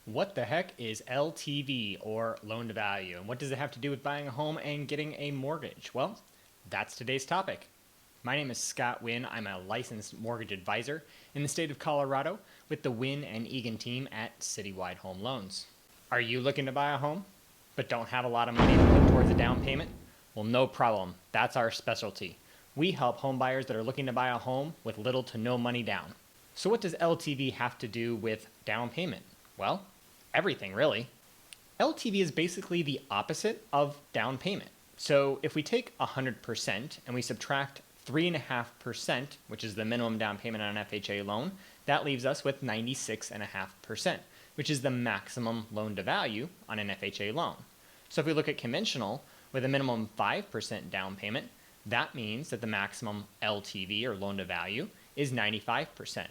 What the heck is LTV, or loan to value, and what does it have to do with buying a home and getting a mortgage? Well, that's today's topic. My name is Scott Wynn. I'm a licensed mortgage advisor in the state of Colorado with the Wynn and Egan team at Citywide Home Loans. Are you looking to buy a home but don't have a lot of money to put towards a down payment? Well, no problem. That's our specialty. We help home buyers that are looking to buy a home with little to no money down. So what does LTV have to do with down payment? Well, everything really. LTV is basically the opposite of down payment. So if we take 100% and we subtract 3.5%, which is the minimum down payment on an FHA loan, that leaves us with 96.5%, which is the maximum loan to value on an FHA loan. So if we look at conventional with a minimum 5% down payment, that means that the maximum LTV, or loan to value, is 95%.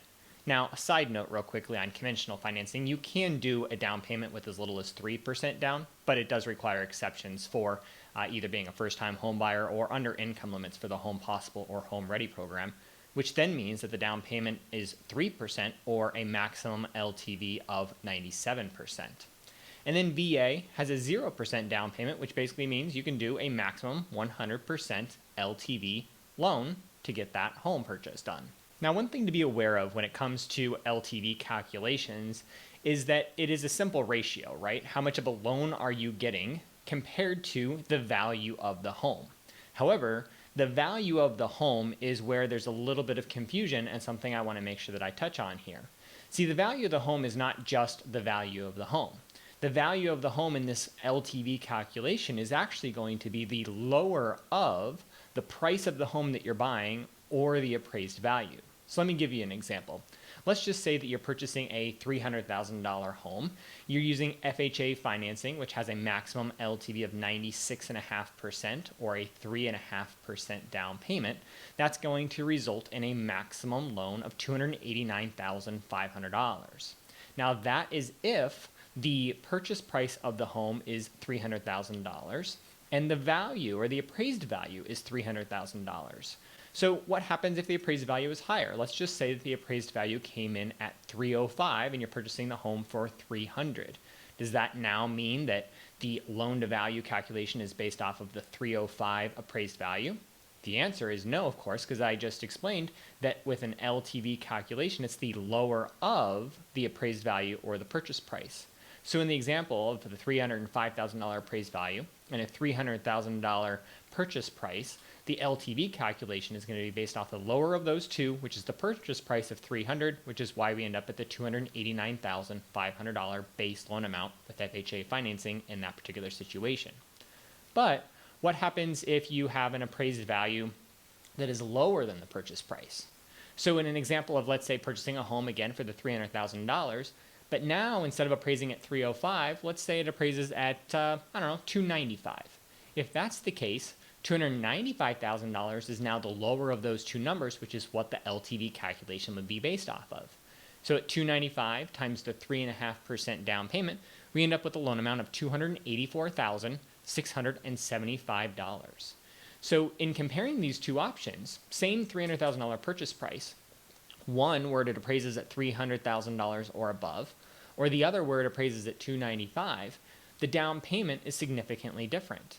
Now, a side note real quickly on conventional financing, you can do a down payment with as little as 3% down, but it does require exceptions for either being a first-time home buyer or under income limits for the Home Possible or Home Ready program, which then means that the down payment is 3% or a maximum LTV of 97%. And then VA has a 0% down payment, which basically means you can do a maximum 100% LTV loan to get that home purchase done. Now, one thing to be aware of when it comes to LTV calculations is that it is a simple ratio, right? How much of a loan are you getting compared to the value of the home? However, the value of the home is where there's a little bit of confusion, and something I want to make sure that I touch on here. See, the value of the home is not just the value of the home. The value of the home in this LTV calculation is actually going to be the lower of the price of the home that you're buying or the appraised value. So let me give you an example. Let's just say that you're purchasing a $300,000 home. You're using FHA financing, which has a maximum LTV of 96.5% or a 3.5% down payment. That's going to result in a maximum loan of $289,500. Now, that is if the purchase price of the home is $300,000 and the value, or the appraised value, is $300,000. So what happens if the appraised value is higher? Let's just say that the appraised value came in at 305 and you're purchasing the home for 300. Does that now mean that the loan to value calculation is based off of the 305 appraised value? The answer is no, of course, because I just explained that with an LTV calculation, it's the lower of the appraised value or the purchase price. So in the example of the $305,000 appraised value and a $300,000 purchase price, the LTV calculation is going to be based off the lower of those two, which is the purchase price of $300,000, which is why we end up at the $289,500 base loan amount with FHA financing in that particular situation. But what happens if you have an appraised value that is lower than the purchase price? So in an example of, let's say, purchasing a home again for the $300,000, but now instead of appraising at 305, let's say it appraises at, $295. If that's the case, $295,000 is now the lower of those two numbers, which is what the LTV calculation would be based off of. So at $295 times the 3.5% down payment, we end up with a loan amount of $284,675. So in comparing these two options, same $300,000 purchase price, one where it appraises at $300,000 or above, or the other where it appraises at $295, the down payment is significantly different.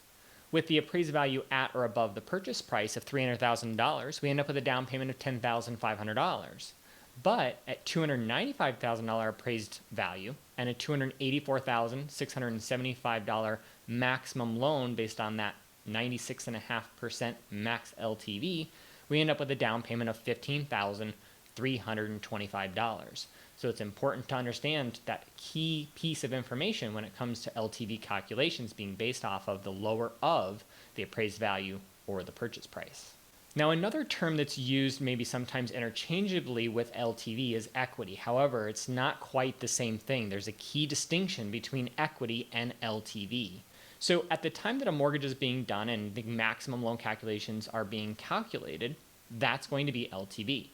With the appraised value at or above the purchase price of $300,000, we end up with a down payment of $10,500. But at $295,000 appraised value and a $284,675 maximum loan based on that 96.5% max LTV, we end up with a down payment of $15,325. So it's important to understand that key piece of information when it comes to LTV calculations being based off of the lower of the appraised value or the purchase price. Now, another term that's used maybe sometimes interchangeably with LTV is equity. However, it's not quite the same thing. There's a key distinction between equity and LTV. So at the time that a mortgage is being done and the maximum loan calculations are being calculated, that's going to be LTV.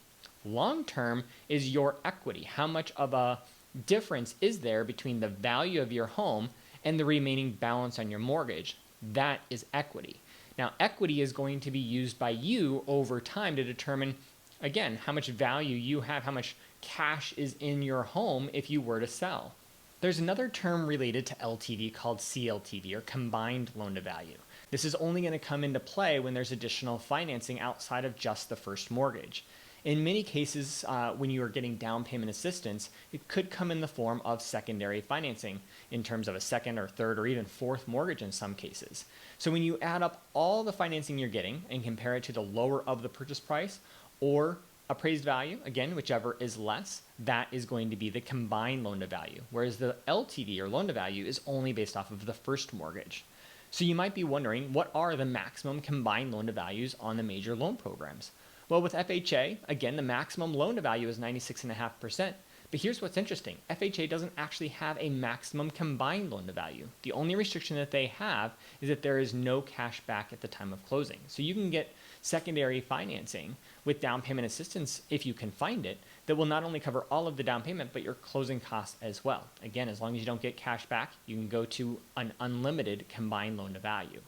Long term is your equity. How much of a difference is there between the value of your home and the remaining balance on your mortgage? That is equity. Now, equity is going to be used by you over time to determine, again, how much value you have, how much cash is in your home if you were to sell. There's another term related to LTV called CLTV, or combined loan to value. This is only going to come into play when there's additional financing outside of just the first mortgage. In many cases, when you are getting down payment assistance, it could come in the form of secondary financing in terms of a second or third or even fourth mortgage in some cases. So when you add up all the financing you're getting and compare it to the lower of the purchase price or appraised value, again, whichever is less, that is going to be the combined loan to value, whereas the LTV, or loan to value, is only based off of the first mortgage. So you might be wondering, what are the maximum combined loan to values on the major loan programs? Well, with FHA, again, the maximum loan to value is 96.5%. But here's what's interesting. FHA doesn't actually have a maximum combined loan to value. The only restriction that they have is that there is no cash back at the time of closing. So you can get secondary financing with down payment assistance, if you can find it, that will not only cover all of the down payment, but your closing costs as well. Again, as long as you don't get cash back, you can go to an unlimited combined loan to value.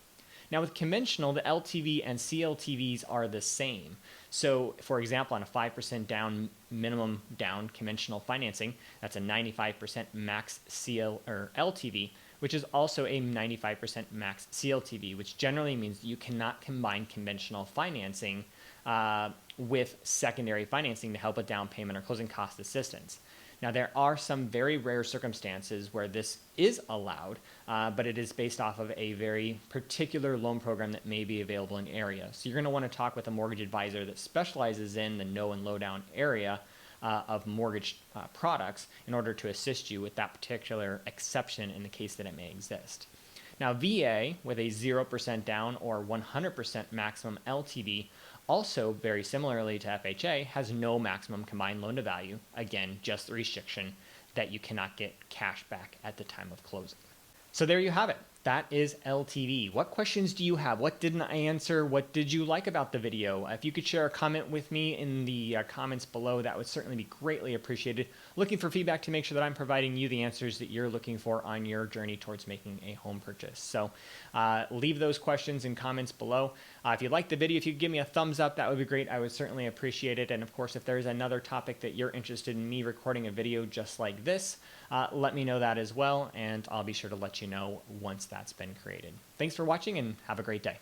Now with conventional, the LTV and CLTVs are the same. So for example, on a 5% down minimum down conventional financing, that's a 95% max CL or LTV, which is also a 95% max CLTV, which generally means that you cannot combine conventional financing with secondary financing to help with down payment or closing cost assistance. Now, there are some very rare circumstances where this is allowed, but it is based off of a very particular loan program that may be available in the area. So you're going to want to talk with a mortgage advisor that specializes in the no and low down area of mortgage products in order to assist you with that particular exception in the case that it may exist. Now, VA with a 0% down or 100% maximum LTV, also very similarly to FHA, has no maximum combined loan to value. Again, just the restriction that you cannot get cash back at the time of closing. So there you have it. That is LTV. What questions do you have? What didn't I answer? What did you like about the video? If you could share a comment with me in the comments below, that would certainly be greatly appreciated. Looking for feedback to make sure that I'm providing you the answers that you're looking for on your journey towards making a home purchase. So leave those questions in comments below. If you liked the video, if you could give me a thumbs up, that would be great. I would certainly appreciate it. And of course, if there's another topic that you're interested in me recording a video just like this, let me know that as well, and I'll be sure to let you know once that's been created. Thanks for watching and have a great day.